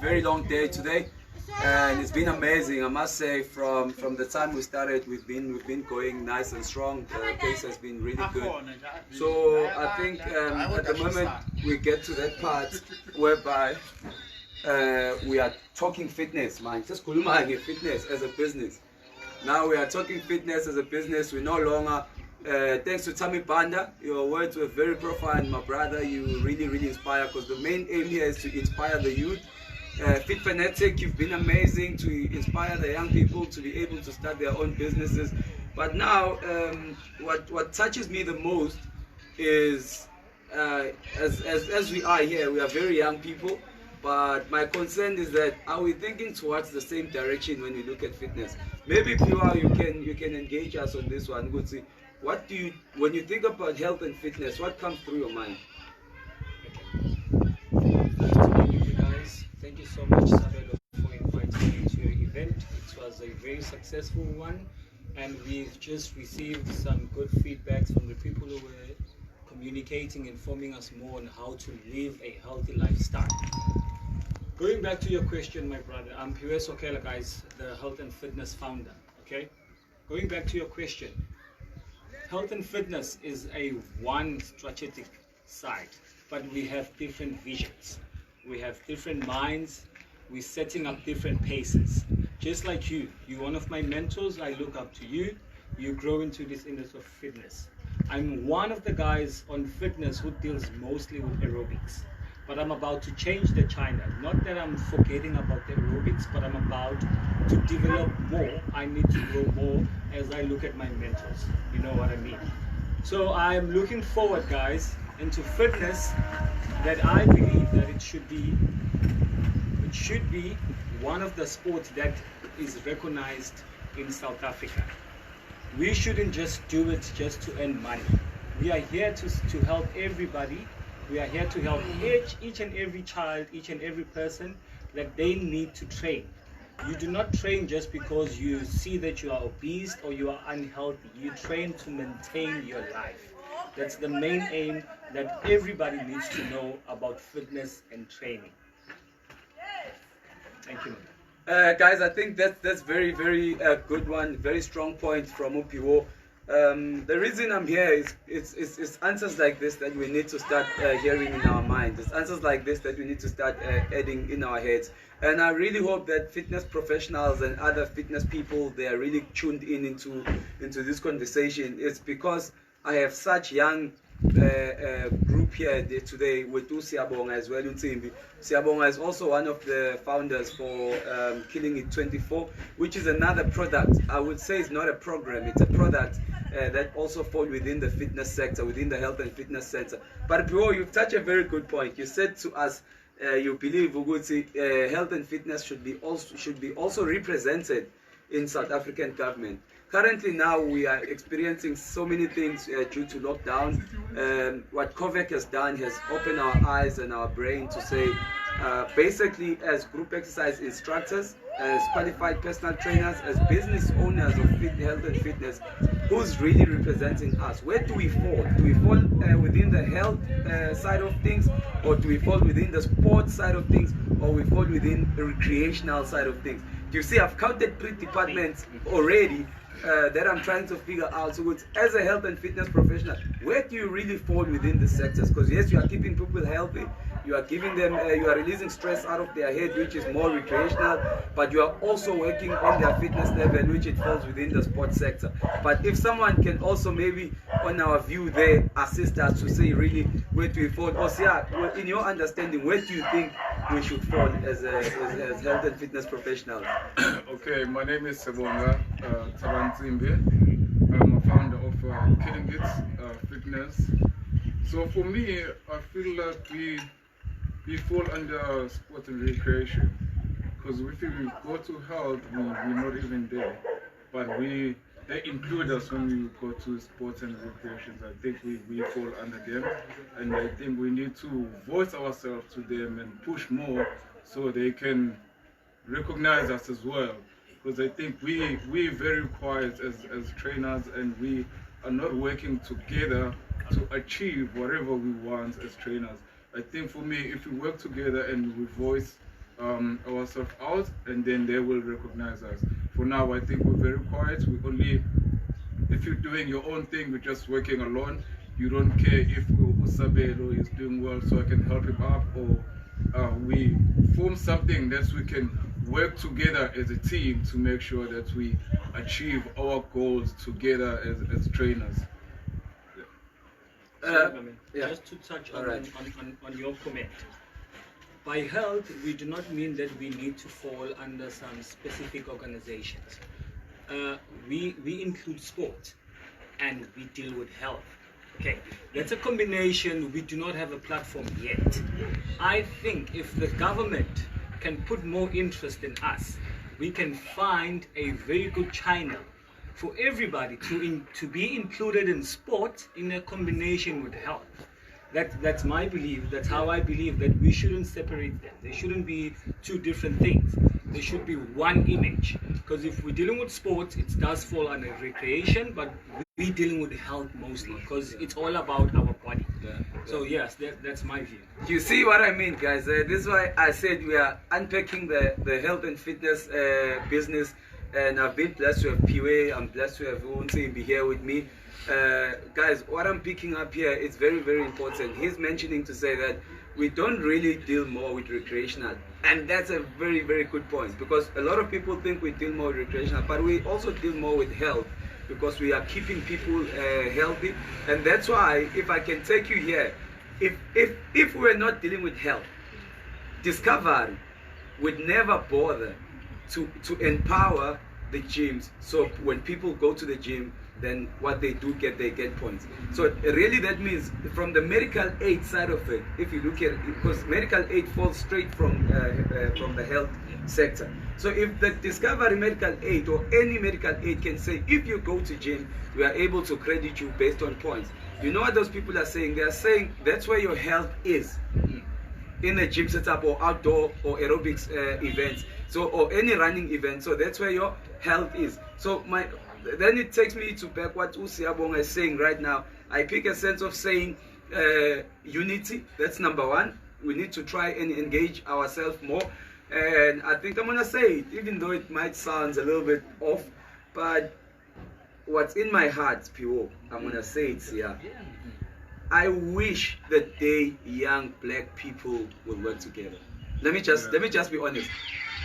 very long day today, and it's been amazing. I must say, from the time we started, we've been going nice and strong. The pace has been really good. So I think at the moment we get to that part whereby we are talking fitness, man. Just fitness as a business. Now we are talking fitness as a business. We no longer. Thanks to Tammy Banda, your words were very profound, my brother. You really inspire, because the main aim here is to inspire the youth. Fit Fanatic, you've been amazing to inspire the young people to be able to start their own businesses. But now, what touches me the most is as we are here, we are very young people. But my concern is that, are we thinking towards the same direction when we look at fitness? Maybe Pure, you can engage us on this one. Good. What do you, when you think about health and fitness, what comes through your mind? Thank you guys. Thank you so much, Sabelo, for inviting me to your event. It was a very successful one, and we've just received some good feedbacks from the people who were communicating, informing us more on how to live a healthy lifestyle. Going back to your question, my brother, I'm Pure Sokela, guys, the health and fitness founder. Okay, going back to your question. Health and fitness is a one strategic side, but we have different visions. We have different minds. We're setting up different paces. Just like you're one of my mentors. I look up to you. You grow into this industry of fitness. I'm one of the guys on fitness who deals mostly with aerobics. But I'm about to change the China. Not that I'm forgetting about the aerobics, but I'm about to develop more. I need to grow more as I look at my mentors. You know what I mean? So I'm looking forward, guys, into fitness, that I believe that it should be one of the sports that is recognized in South Africa. We shouldn't just do it just to earn money. We are here to help everybody. We are here to help each and every child, each and every person, that they need to train. You do not train just because you see that you are obese or you are unhealthy. You train to maintain your life. That's the main aim that everybody needs to know about fitness and training. Thank you. Guys, I think that's very good one, very strong point from Upiwo. The reason I'm here is it's answers like this that we need to start hearing in our minds. It's answers like this that we need to start adding in our heads. And I really hope that fitness professionals and other fitness people, they are really tuned into this conversation. It's because I have such young group here today with Siabonga as well. Siabonga is also one of the founders for Killing It 24, which is another product. I would say it's not a program, it's a product that also falls within the fitness sector, within the health and fitness sector. But bro, you've touched a very good point. You said to us, you believe health and fitness should be also represented in South African government. Currently now we are experiencing so many things due to lockdown. What COVID has done has opened our eyes and our brain to say, basically, as group exercise instructors, as qualified personal trainers, as business owners of health and fitness, who's really representing us? Where do we fall? Do we fall within the health side of things, or do we fall within the sports side of things, or we fall within the recreational side of things? You see, I've counted 3 departments already that I'm trying to figure out. So as a health and fitness professional, where do you really fall within the sectors? Because yes, you are keeping people healthy, you are giving them, you are releasing stress out of their head, which is more recreational, but you are also working on their fitness level, which it falls within the sports sector. But if someone can also maybe on our view there assist us to say really where do we fall, or well, in your understanding, where do you think we should fall as health and fitness professionals? Okay, my name is Sebonga Tabanzimbe. I'm a founder of Killing It Fitness. So for me, I feel like we fall under sport and recreation, because if we go to health, we're not even there. But they include us when we go to sports and recreations. I think we fall under them, and I think we need to voice ourselves to them and push more so they can recognize us as well. Because I think we're very quiet as trainers, and we are not working together to achieve whatever we want as trainers. I think for me, if we work together and we voice ourselves out, and then they will recognize us. For now, I think we're very quiet. We only, if you're doing your own thing, you're just working alone. You don't care if Usabelo is doing well, so I can help him up, or we form something that we can work together as a team to make sure that we achieve our goals together as trainers. Yeah. Just to touch on, right, on your comment. By health, we do not mean that we need to fall under some specific organizations. We include sport and we deal with health. Okay, that's a combination. We do not have a platform yet. I think if the government can put more interest in us, we can find a very good channel for everybody to be included in sport in a combination with health. That's my belief. That's how I believe that we shouldn't separate them. They shouldn't be two different things. They should be one image. Because if we're dealing with sports, it does fall under recreation, but we're dealing with health mostly because it's all about our body. Yeah. So yes, that's my view. You see what I mean, guys? This is why I said we are unpacking the health and fitness business. And I've been blessed to have Piwe, I'm blessed to have Unsi be here with me. Guys, what I'm picking up here is very, very important. He's mentioning to say that we don't really deal more with recreational. And that's a very, very good point, because a lot of people think we deal more with recreational, but we also deal more with health, because we are keeping people healthy. And that's why, if I can take you here, if we're not dealing with health, Discovery would never bother to empower the gyms. So when people go to the gym, then what they do they get points. So really that means from the medical aid side of it, if you look at it, because medical aid falls straight from the health sector. So if the Discovery medical aid or any medical aid can say, if you go to gym, we are able to credit you based on points. You know what those people are saying? They are saying that's where your health is. In a gym setup or outdoor or aerobics events, so or any running event, so that's where your health is. So then it takes me to back what Usiabonga is saying right now. I pick a sense of saying unity. That's number one. We need to try and engage ourselves more, and I think I'm gonna say it, even though it might sound a little bit off, but what's in my heart, Pio, I'm gonna say it here. I wish that day young black people will work together. Let me just be honest.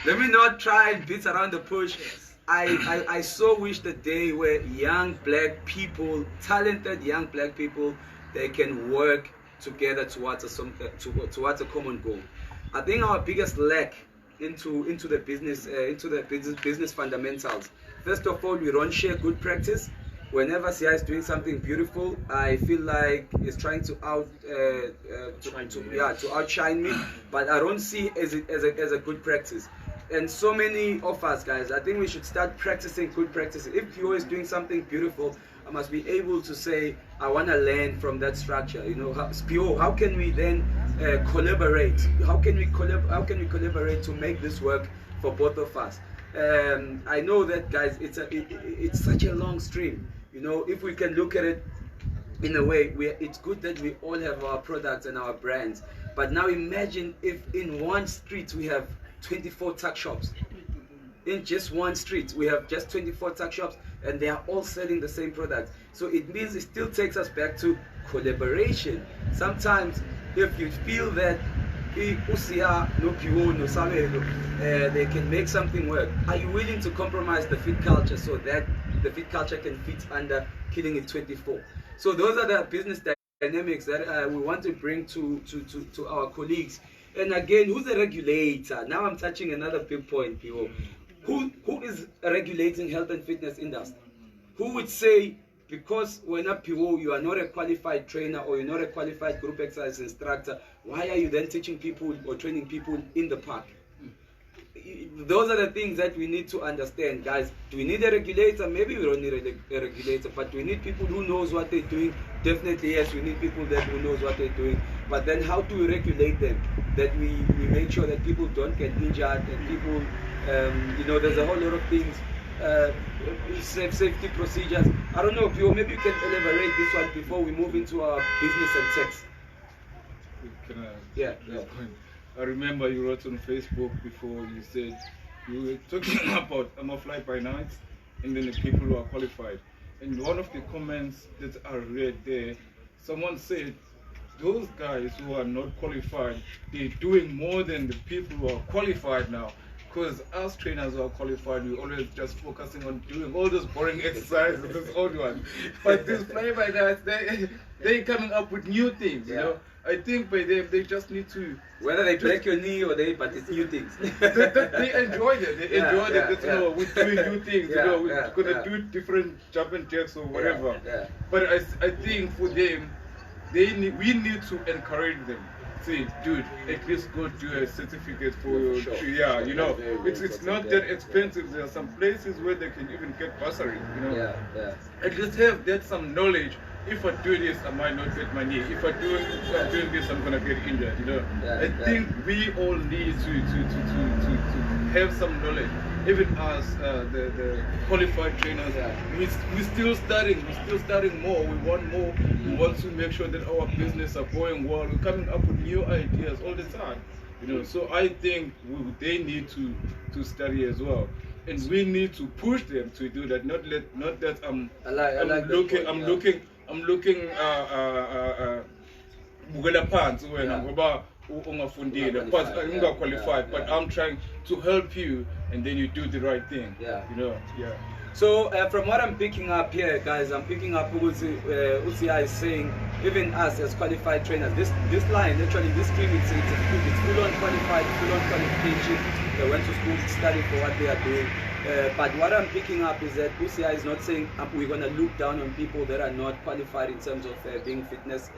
Let me not try and beat around the bush. I so wish the day where young black people, talented young black people, they can work together towards a common goal. I think our biggest lack into the business fundamentals. First of all, we don't share good practice. Whenever CI is doing something beautiful, I feel like it's trying to outshine me, but I don't see it as a good practice. And so many of us, guys, I think we should start practicing good practices. If Pio is doing something beautiful, I must be able to say, I want to learn from that structure. You know, Pio, how can we then collaborate? How can we collaborate to make this work for both of us? I know that, guys, it's such a long stream. You know, if we can look at it in a way, it's good that we all have our products and our brands. But now imagine if in one street we have 24 tuck shops. In just one street, we have just 24 tuck shops, and they are all selling the same product. So it means it still takes us back to collaboration. Sometimes, if you feel that Usia, no Pio, no Samelo, they can make something work, are you willing to compromise the fit culture so that the fit culture can fit under Killing It 24? So those are the business dynamics that we want to bring to our colleagues. And again, who's the regulator? Now I'm touching another big point, Pio. Who is regulating health and fitness industry? Who would say, because we're not PO, you are not a qualified trainer or you're not a qualified group exercise instructor, why are you then teaching people or training people in the park? Those are the things that we need to understand, guys. Do we need a regulator? Maybe we don't need a regulator, but do we need people who knows what they're doing? Definitely yes, we need people who knows what they're doing. But then how do we regulate them? That we make sure that people don't get injured and people, you know, there's a whole lot of things, safety procedures. I don't know, Pio, maybe you can elaborate this one before we move into our business and sex. Can I? Yeah. I remember you wrote on Facebook before, you said you were talking about a fly by night and then the people who are qualified. And one of the comments that I read there, someone said those guys who are not qualified, they're doing more than the people who are qualified now. Because us trainers who are qualified, we always just focusing on doing all those boring exercises, those old ones. But these fly by nights, they coming up with new things, you know. I think by them, they just need to... Whether they break your knee or but it's new things. they enjoyed it. They enjoyed it. You know, we're doing new things. You know, we're gonna do different jumping jacks or whatever. But I think for them, we need to encourage them. Say, dude, at least go do a certificate for your you know, it's not that expensive. There are some places where they can even get bursary. You know, at least have that some knowledge. If I do this, I might not get my knee. If I'm doing this, I'm gonna get injured. You know, I think we all need to have some knowledge. Even as the qualified trainers, we're still studying. We're still studying more. We want more. We want to make sure that our business are going well. We're coming up with new ideas all the time. You know, so I think they need to study as well. And we need to push them to do that. Not that I'm looking bukela phansi wena ngoba ungafundile but ungaqualified, but I'm trying to help you and then you do the right thing. You know. So from what I'm picking up here, guys, I'm picking up Usia is saying, even us as qualified trainers, this line, actually this stream, it's full on qualified, full on qualification. They went to school to study for what they are doing. But what I'm picking up is that Usia is not saying we're going to look down on people that are not qualified in terms of being fitness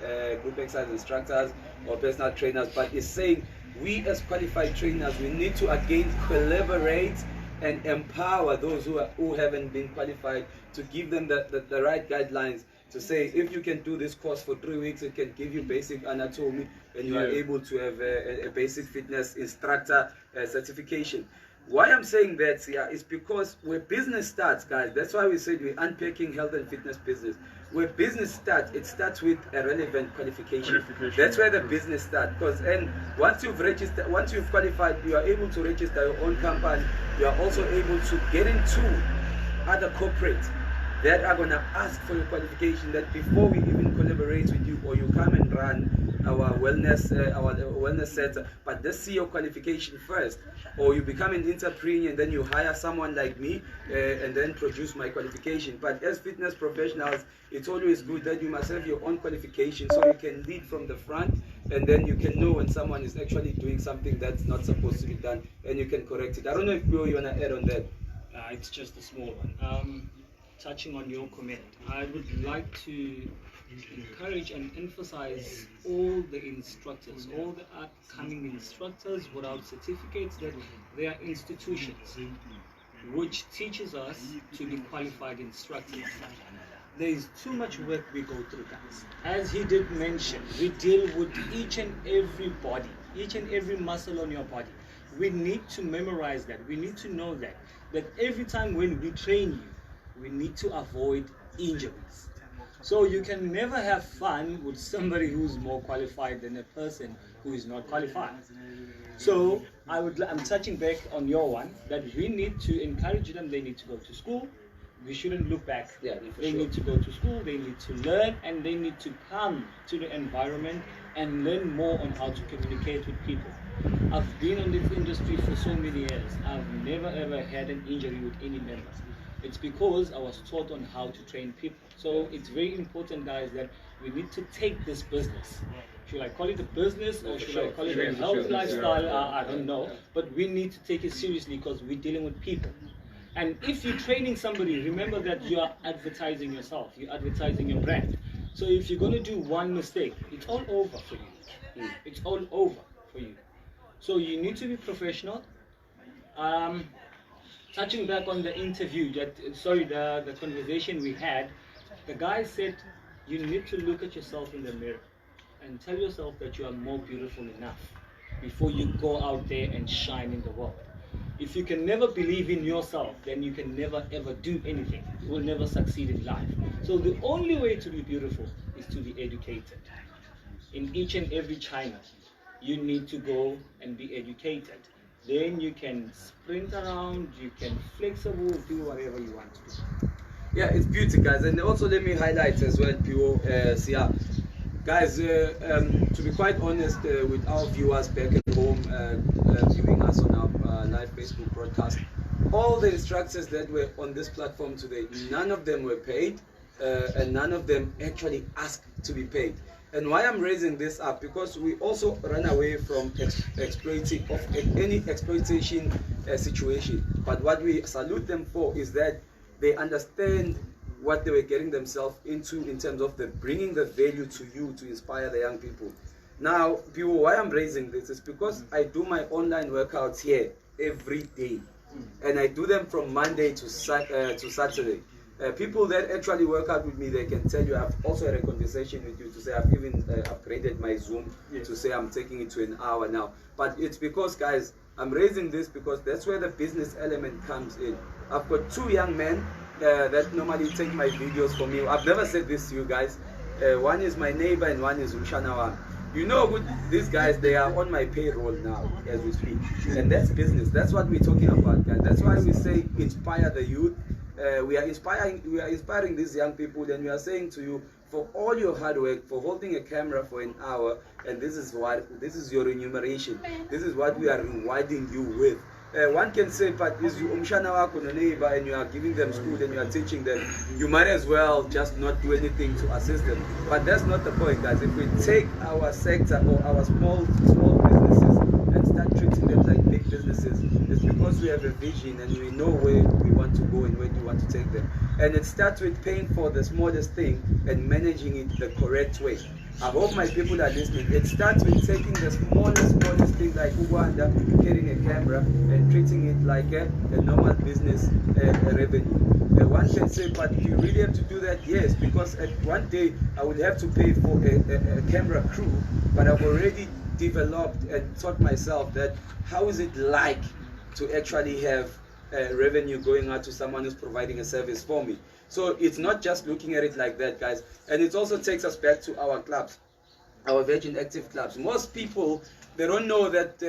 group exercise instructors or personal trainers, but is saying we as qualified trainers, we need to again collaborate and empower those who haven't been qualified, to give them the right guidelines, to say if you can do this course for 3 weeks, it can give you basic anatomy and you are able to have a basic fitness instructor certification. Why I'm saying that is because where business starts, guys, that's why we said we're unpacking health and fitness business. Where business starts, it starts with a relevant qualification. That's where the business starts. And once you've registered, once you've qualified, you are able to register your own company. You are also able to get into other corporates that are going to ask for your qualification, that before we even collaborate with you or you come and run our wellness center, but let's see your qualification first. Or you become an entrepreneur and then you hire someone like me and then produce my qualification. But as fitness professionals, it's always good that you must have your own qualification so you can lead from the front, and then you can know when someone is actually doing something that's not supposed to be done and you can correct it. I don't know if Bill, you want to add on that. It's just a small one. Touching on your comment, I would like to encourage and emphasize all the instructors, all the upcoming instructors without certificates, that they are institutions which teaches us to be qualified instructors. There is too much work we go through, guys. As he did mention, we deal with each and every body, each and every muscle on your body. We need to memorize that. We need to know that every time when we train you, we need to avoid injuries. So you can never have fun with somebody who's more qualified than a person who is not qualified. So I'm touching back on your one, that we need to encourage them. They need to go to school. We shouldn't look back. They need to go to school, they need to learn, and they need to come to the environment and learn more on how to communicate with people. I've been in this industry for so many years. I've never ever had an injury with any member. It's because I was taught on how to train people. So it's very important, guys, that we need to take this business. Should I call it a business or should I call it a health lifestyle? I don't know. But we need to take it seriously because we're dealing with people. And if you're training somebody, remember that you are advertising yourself. You're advertising your brand. So if you're going to do one mistake, it's all over for you. It's all over for you. So you need to be professional. Touching back on the interview, the conversation we had, the guy said you need to look at yourself in the mirror and tell yourself that you are more beautiful enough before you go out there and shine in the world. If you can never believe in yourself, then you can never ever do anything. You will never succeed in life. So the only way to be beautiful is to be educated. In each and every China, you need to go and be educated. Then you can sprint around, you can flexible, do whatever you want to do. Yeah, it's beauty, guys. And also let me highlight as well, Pio, yeah. Guys, to be quite honest with our viewers back at home viewing us on our live Facebook broadcast, all the instructors that were on this platform today, none of them were paid and none of them actually asked to be paid. And why I'm raising this up, because we also run away from exploiting of any exploitation situation. But what we salute them for is that they understand what they were getting themselves into in terms of the bringing the value to you to inspire the young people. Now, people, why I'm raising this is because I do my online workouts here every day, and I do them from Monday to Saturday. People that actually work out with me, they can tell you. I've also had a conversation with you to say I've even upgraded my Zoom to say I'm taking it to an hour now. But it's because, guys, I'm raising this because that's where the business element comes in. I've got two young men that normally take my videos for me. I've never said this to you guys. One is my neighbor and one is Umshanawa. You know, these guys, they are on my payroll now as we speak, and that's business. That's what we're talking about, guys. That's why we say inspire the youth. We are inspiring these young people, and we are saying to you, for all your hard work, for holding a camera for an hour, and this is your remuneration. This is what we are rewarding you with. One can say, but is you umshana wako no neighbor and you are giving them school and you are teaching them, you might as well just not do anything to assist them. But that's not the point, guys. If we take our sector or our small businesses and start treating them like big businesses, it's because we have a vision and we know where we want to go and where we want to take them. And it starts with paying for the smallest thing and managing it the correct way. I hope my people are listening. It starts with taking the smallest thing like Uganda, carrying a camera and treating it like a normal business revenue. One can say, but do you really have to do that? Yes, because at one day I would have to pay for a camera crew, but I've already developed and taught myself that how is it like to actually have revenue going out to someone who's providing a service for me. So it's not just looking at it like that, guys. And it also takes us back to our clubs, our Virgin Active clubs. Most people, they don't know that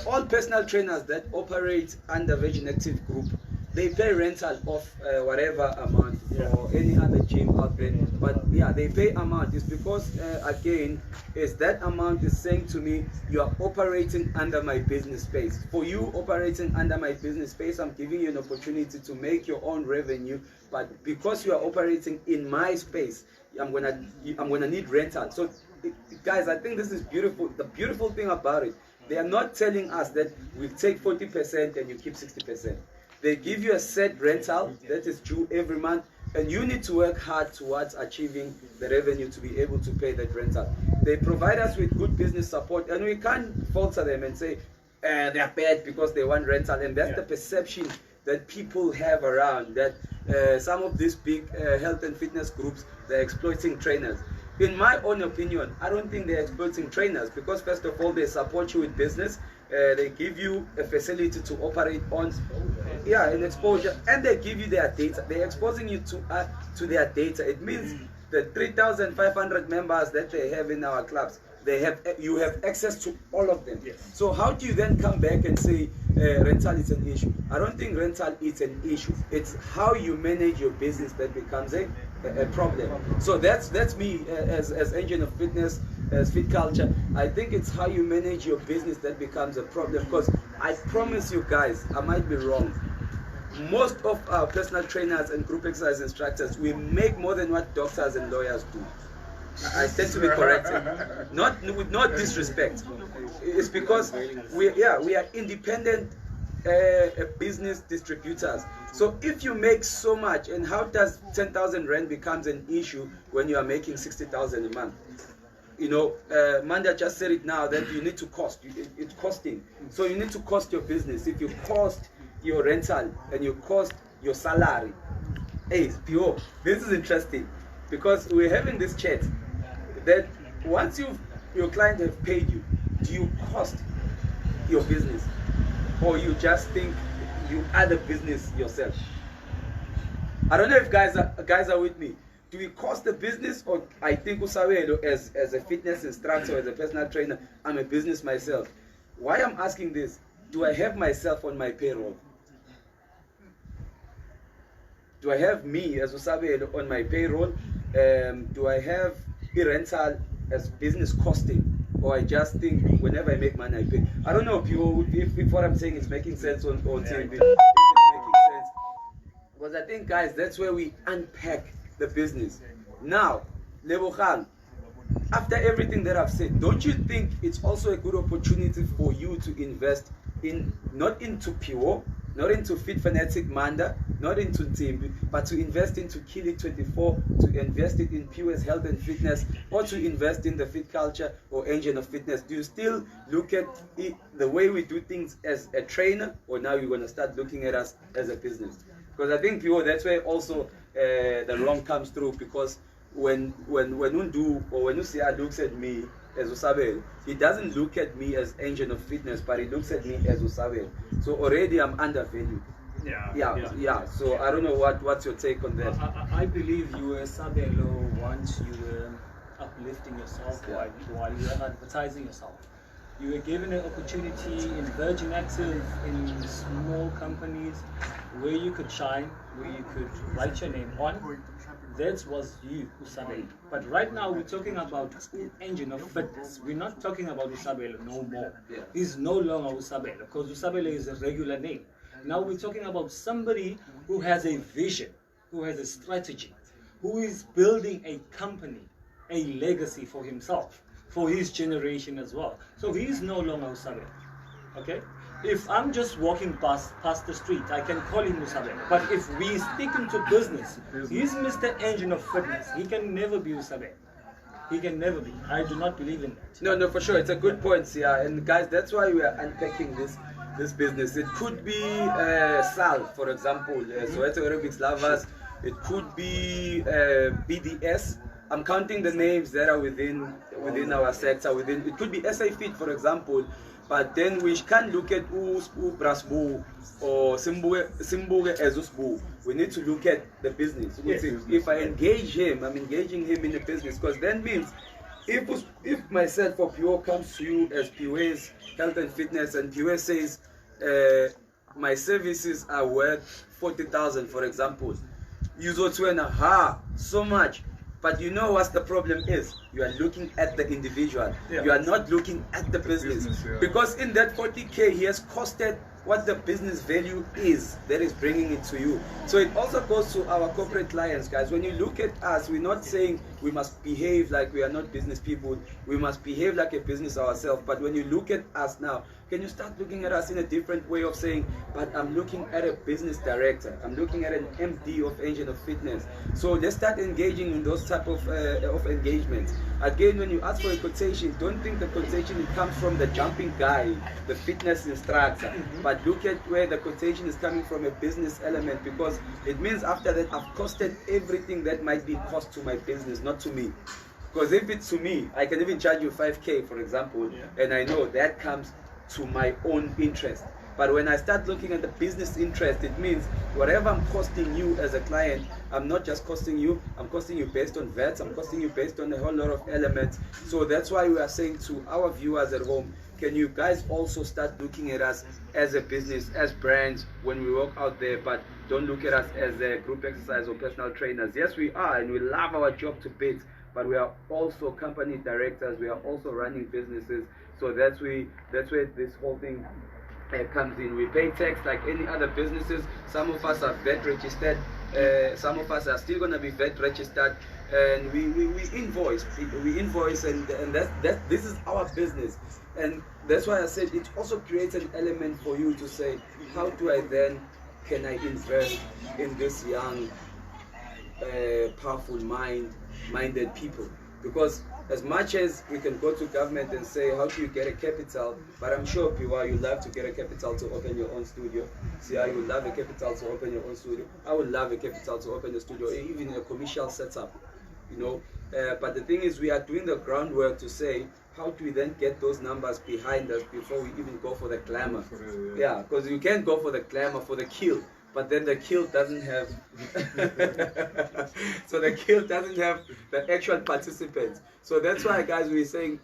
all personal trainers that operate under Virgin Active Group, they pay rental of whatever amount for any other gym out there. But yeah, they pay amount. It's because again, is that amount is saying to me, you are operating under my business space. For you operating under my business space, I'm giving you an opportunity to make your own revenue. But because you are operating in my space, I'm gonna need rental. So guys, I think this is beautiful. The beautiful thing about it, they are not telling us that we take 40% and you keep 60%. They give you a set rental that is due every month, and you need to work hard towards achieving the revenue to be able to pay that rental. They provide us with good business support, and we can't falter them and say they are bad because they want rental. And that's the perception that people have around, that some of these big health and fitness groups, they're exploiting trainers. In my own opinion, I don't think they're exploiting trainers, because first of all, they support you with business. They give you a facility to operate on, an exposure, and they give you their data. They're exposing you to their data. It means the 3,500 members that they have in our clubs, you have access to all of them. Yes. So how do you then come back and say rental is an issue? I don't think rental is an issue. It's how you manage your business that becomes a problem. So that's me as engine of fitness, as FitCulture. I think it's how you manage your business that becomes a problem, because I promise you guys, I might be wrong, most of our personal trainers and group exercise instructors, we make more than what doctors and lawyers do. I tend to be corrected, not with no disrespect. It's because we are independent business distributors. So if you make so much, and how does 10,000 rand becomes an issue when you are making 60,000 a month? You know, Manda just said it now, that you need to cost. It's costing. So you need to cost your business. If you cost your rental and you cost your salary, hey, PO, this is interesting, because we're having this chat that once your client have paid you, do you cost your business, or you just think you are the business yourself? I don't know if guys are with me. do we cost the business, or I think Usawelo as a fitness instructor, as a personal trainer, I'm a business myself? Why I'm asking this, do I have myself on my payroll? Do I have me as Usawelo on my payroll? Do I have rental as business costing? Or I just think whenever I make money I pay? I don't know if what I'm saying is making sense on TV. If it's making sense. Because I think, guys, that's where we unpack the business. Now, Lebogang, after everything that I've said, don't you think it's also a good opportunity for you to invest in, not into Pure, not into Fit Fanatic Manda, not into Timbi, but to invest into Kili24, to invest it in Pure's health and fitness, or to invest in the Fit Culture or engine of fitness? Do you still look at it, the way we do things, as a trainer, or now you're going to start looking at us as a business? Because I think Pure, that's where also the wrong comes through, because when Undu or when Usia looks at me as Usabel, he doesn't look at me as engine of fitness, but he looks at me as Usabel. So already I'm undervalued. Yeah. So I don't know what's your take on that. I believe you were Sabelo once you were uplifting yourself while you were advertising yourself. You were given an opportunity in Virgin Active, in small companies, where you could shine, where you could write your name on. That was you, Usabelo. But right now we're talking about engine of fitness. We're not talking about Usabelo no more. He's no longer Usabelo, because Usabelo is a regular name. Now we're talking about somebody who has a vision, who has a strategy, who is building a company, a legacy for himself, for his generation as well. So he's no longer Usabelo. Okay? If I'm just walking past the street, I can call him Usabelo. But if we stick into business, he's Mr. Engine of Fitness. He can never be Usabelo. He can never be. I do not believe in that. No, for sure. It's a good point, yeah. And guys, that's why we are unpacking this business. It could be Sal, for example, Soweto Aerobics Lovers. It could be BDS. I'm counting the names that are within our sector. It could be SA Fit, for example. But then we can't look at Brasbu or Simbuge as Usbu. We need to look at the business. If I engage him, I'm engaging him in the business, because that means if myself or Pure comes to you as Pure's health and fitness, and Pure says my services are worth 40,000, for example, you go to so much. But you know what the problem is? You are looking at the individual. You are not looking at the business. Because in that 40K, he has costed what the business value is that is bringing it to you. So it also goes to our corporate clients, guys. When you look at us, we're not saying we must behave like we are not business people. We must behave like a business ourselves. But when you look at us now, can you start looking at us in a different way of saying, but I'm looking at a business director. I'm looking at an MD of Engine of Fitness. So let's start engaging in those type of engagements. Again, when you ask for a quotation, don't think the quotation comes from the jumping guy, the fitness instructor. But look at where the quotation is coming from, a business element, because it means after that I've costed everything that might be cost to my business, not to me. Because if it's to me, I can even charge you 5K, for example, and I know that comes to my own interest. But when I start looking at the business interest, it means whatever I'm costing you as a client, I'm not just costing you, I'm costing you based on VETs, I'm costing you based on a whole lot of elements. So that's why we are saying to our viewers at home, can you guys also start looking at us as a business, as brands when we work out there, but don't look at us as a group exercise or personal trainers. Yes, we are, and we love our job to bits, but we are also company directors, we are also running businesses. So that's where this whole thing comes in. We pay tax like any other businesses. Some of us are VAT registered, some of us are still going to be VAT registered, and we invoice, and this is our business. And that's why I said it also creates an element for you to say, how do I then can I invest in this young powerful minded people? Because as much as we can go to government and say, how do you get a capital? But I'm sure, Piwa, you love to get a capital to open your own studio. See, I would love a capital to open your own studio. I would love a capital to open a studio, even a commercial setup, you know. But the thing is, we are doing the groundwork to say, how do we then get those numbers behind us before we even go for the glamour? Yeah, because you can't go for the glamour, for the kill. but then the kill doesn't have so the kill doesn't have the actual participants. So that's why, guys, we're saying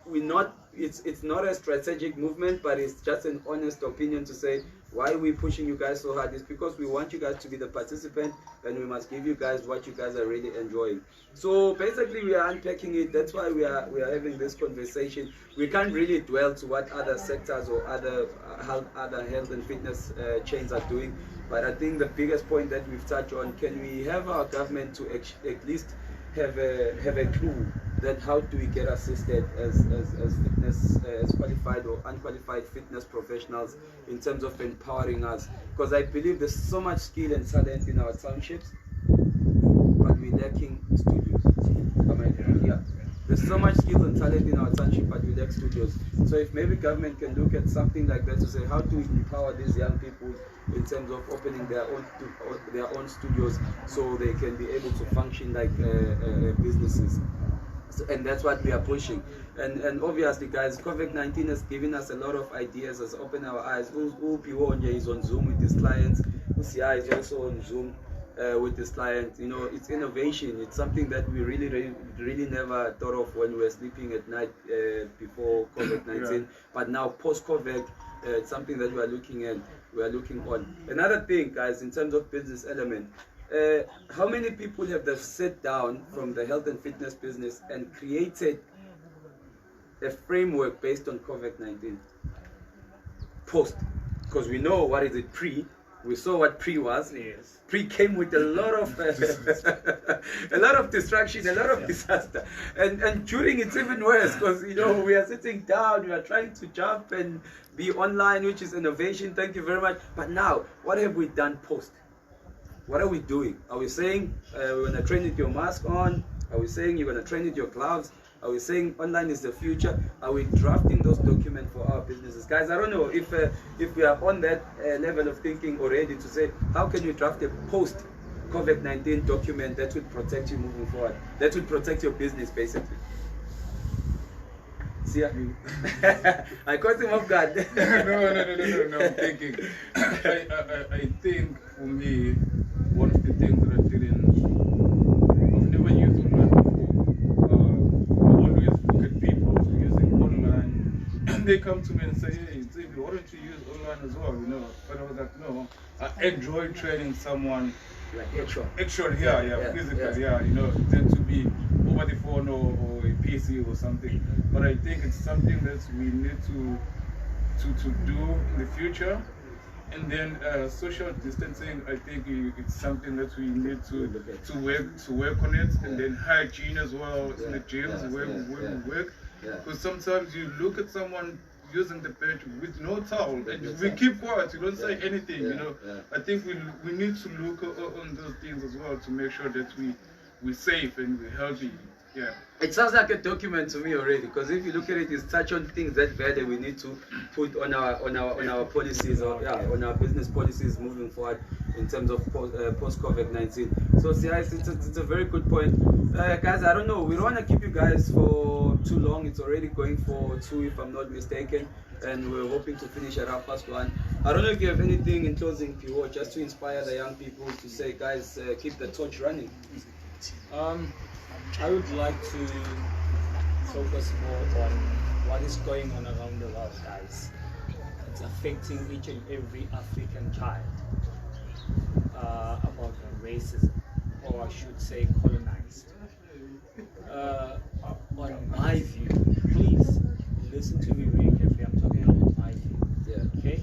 we not, it's not a strategic movement, but it's just an honest opinion to say why we're pushing you guys so hard is because we want you guys to be the participant, and we must give you guys what you guys are really enjoying. So basically we are unpacking it. That's why we are having this conversation. We can't really dwell to what other sectors or other health and fitness chains are doing, but I think the biggest point that we've touched on, can we have our government to at least have a clue that how do we get assisted as fitness, as qualified or unqualified fitness professionals in terms of empowering us, because I believe there's so much skill and talent in our townships, but we're lacking studios. Yeah. There's so much skills and talent in our township, but we lack studios. So if maybe government can look at something like that to say, how do we empower these young people in terms of opening their own studios so they can be able to function like businesses. So, and that's what we are pushing. And obviously, guys, COVID-19 has given us a lot of ideas, has opened our eyes. Upiwonje is on Zoom with his clients. UCI is also on Zoom with this client. You know, it's innovation. It's something that we really never thought of when we were sleeping at night before COVID-19. Yeah. But now post-COVID, it's something that we are looking at. We are looking on. Another thing, guys, in terms of business element, how many people have they sat down from the health and fitness business and created a framework based on COVID-19? Post, because we know what is it pre. We saw what pre was. Yes. Pre came with a lot of a lot of distraction, a lot of disaster, and during it's even worse, because you know we are sitting down, we are trying to jump and be online, which is innovation. Thank you very much. But now, what have we done post? What are we doing? Are we saying we're gonna train with your mask on? Are we saying you're gonna train with your gloves? Are we saying online is the future? Are we drafting those documents for our businesses? Guys, I don't know if we are on that level of thinking already to say, how can you draft a post-COVID-19 document that would protect you moving forward? That would protect your business, basically. See, I caught him off guard. No, I'm thinking. I think for me, one of the things that I didn't, I've never used online before. I always look at people using online, and they come to me and say, hey, Zibi, why don't you use online as well? You know, but I was like, no, I enjoy training someone like actual, physically, you know, than to be over the phone or a PC or something. But I think it's something that we need to do in the future. And then social distancing, I think it's something that we need to work on it. And then hygiene as well in the gyms where we work. Because sometimes you look at someone using the bench with no towel and we keep quiet, you don't say anything, you know. I think we need to look on those things as well to make sure that we're safe and we're healthy. Yeah. It sounds like a document to me already, because if you look at it, it's touch on things that value we need to put on our policies or on our business policies moving forward in terms of post COVID-19. So yeah, it's a very good point, guys. I don't know, we don't want to keep you guys for too long. It's already going for 2 if I'm not mistaken, and we're hoping to finish at 1:30. I don't know if you have anything in closing, Piwo, just to inspire the young people to say, guys, keep the torch running. I would like to focus more on what is going on around the world, guys. It's affecting each and every African child about racism, or I should say colonized. On my view, please listen to me very carefully. I'm talking about my view. Okay?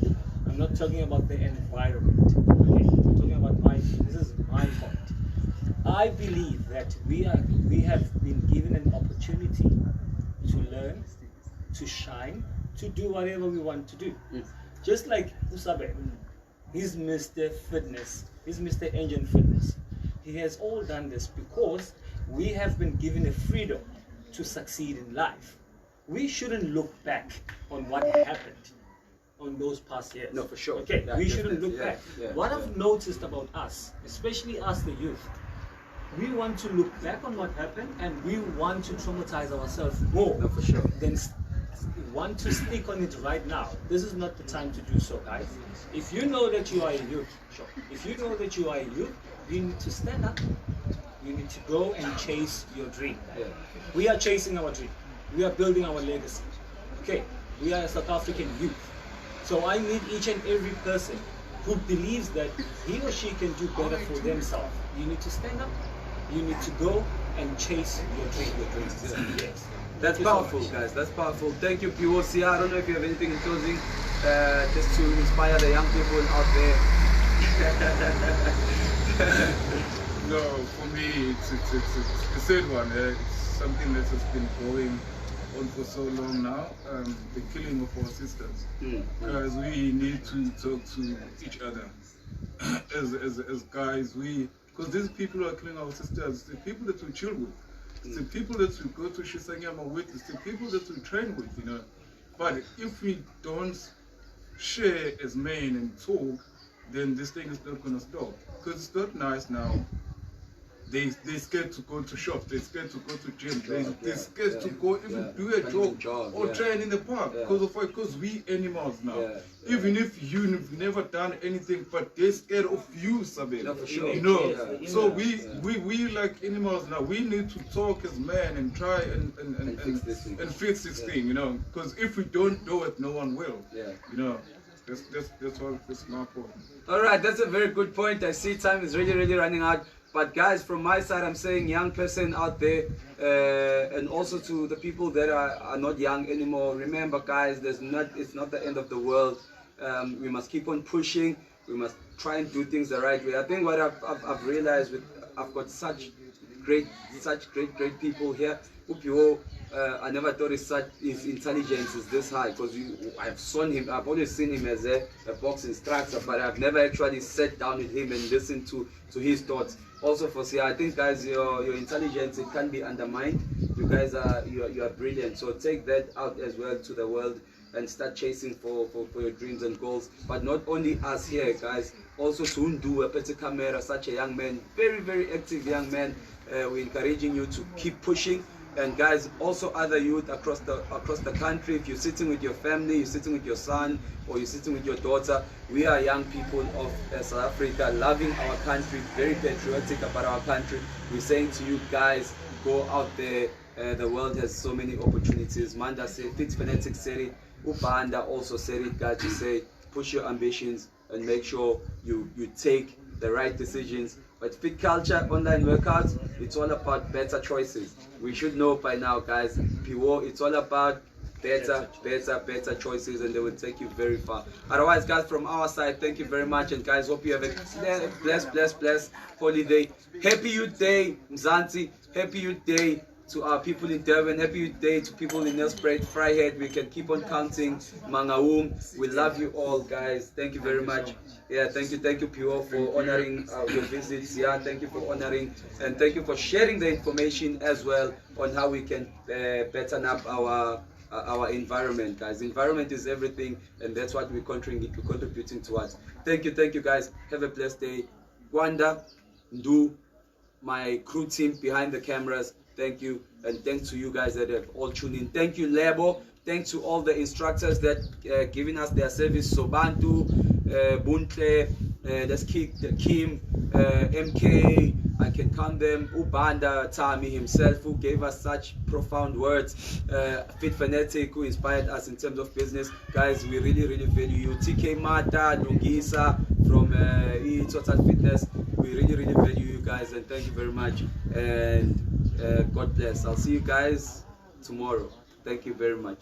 I'm not talking about the environment. Okay? I'm talking about my view. This is my point. I believe that we have been given an opportunity to learn, to shine, to do whatever we want to do. Just like Usabe, he's Mr. Fitness, he's Mr. Engine Fitness. He has all done this because we have been given a freedom to succeed in life. We shouldn't look back on what happened on those past years. No, for sure. Okay, we shouldn't look back. What I've noticed about us, especially us the youth, we want to look back on what happened and we want to traumatize ourselves more for sure. than want to stick on it right now, this is not the time to do so, guys. If you know that you are a youth, you need to stand up. You need to go and chase your dream. Yeah. We are chasing our dream. We are building our legacy. Okay, we are a South African youth. So I need each and every person who believes that he or she can do better for themselves. You need to stand up. You need to go and chase your dream. Yes. That's powerful, guys. That's powerful. Thank you, POC. I don't know if you have anything in closing, just to inspire the young people out there. No, for me, it's a sad one. It's something that has been going on for so long now. The killing of our sisters. Guys, we need to talk to each other as guys. Because these people who are killing our sisters, the people that we chill with. It's the people that we go to Shisanyama with, it's the people that we train with, you know. But if we don't share as men and talk, then this thing is not going to stop. Because it's not nice now. They're scared to go to shops, they're scared to go to gym, they're scared to go even do a job or train in the park because we animals now. Even if you've never done anything, but they're scared of you, Sabine. No, for sure. You know, so we like animals now. We need to talk as men and try and fix this thing, you know. Because if we don't do it, no one will. You know. That's my point. All right, that's a very good point. I see time is really running out. But guys, from my side, I'm saying young person out there, and also to the people that are not young anymore. Remember, guys, it's not the end of the world. We must keep on pushing. We must try and do things the right way. I think what I've realized I've got such great people here. Upio, I never thought his intelligence is this high, because I've always seen him as a box instructor, but I've never actually sat down with him and listened to his thoughts. Also for Sia, I think guys, your intelligence, it can be undermined. You guys you are brilliant, so take that out as well to the world and start chasing for your dreams and goals. But not only us here, guys, also Sundu, a Petty Camera, such a young man, very active young man. We're encouraging you to keep pushing. And guys, also other youth across the country, if you're sitting with your family, you're sitting with your son, or you're sitting with your daughter, we are young people of South Africa, loving our country, very patriotic about our country. We're saying to you guys, go out there. The world has so many opportunities. Manda said, Fit Fanatic Seri, Upanda also said it, guys, to say, push your ambitions and make sure you take the right decisions. But Fit Culture online workouts, it's all about better choices. We should know by now, guys. PO, it's all about better choices, and they will take you very far. Otherwise, guys, from our side, thank you very much, and guys, hope you have a blessed holiday. Happy Youth Day, Mzansi. Happy Youth Day to our people in Durban. Happy Youth Day to people in Nelspruit, Vryheid. We can keep on counting. Mangaung. We love you all, guys. Thank you very much. Yeah, thank you, PO, for honoring your visits. Yeah, thank you for honoring, and thank you for sharing the information as well on how we can better up our environment, guys. Environment is everything, and that's what we're contributing towards. Thank you, guys. Have a blessed day. Gwanda, Ndu, my crew team behind the cameras, thank you, and thanks to you guys that have all tuned in. Thank you, Lebo. Thanks to all the instructors that giving us their service. Sobantu, Buntle, let's kick the Kim, MK, I can count them, Ubanda, Tami himself, who gave us such profound words, Fit Fanatic, who inspired us in terms of business. Guys, we really value you. TK Mata, Lungisa from Total Fitness, we really value you guys, and thank you very much, and God bless. I'll see you guys tomorrow. Thank you very much.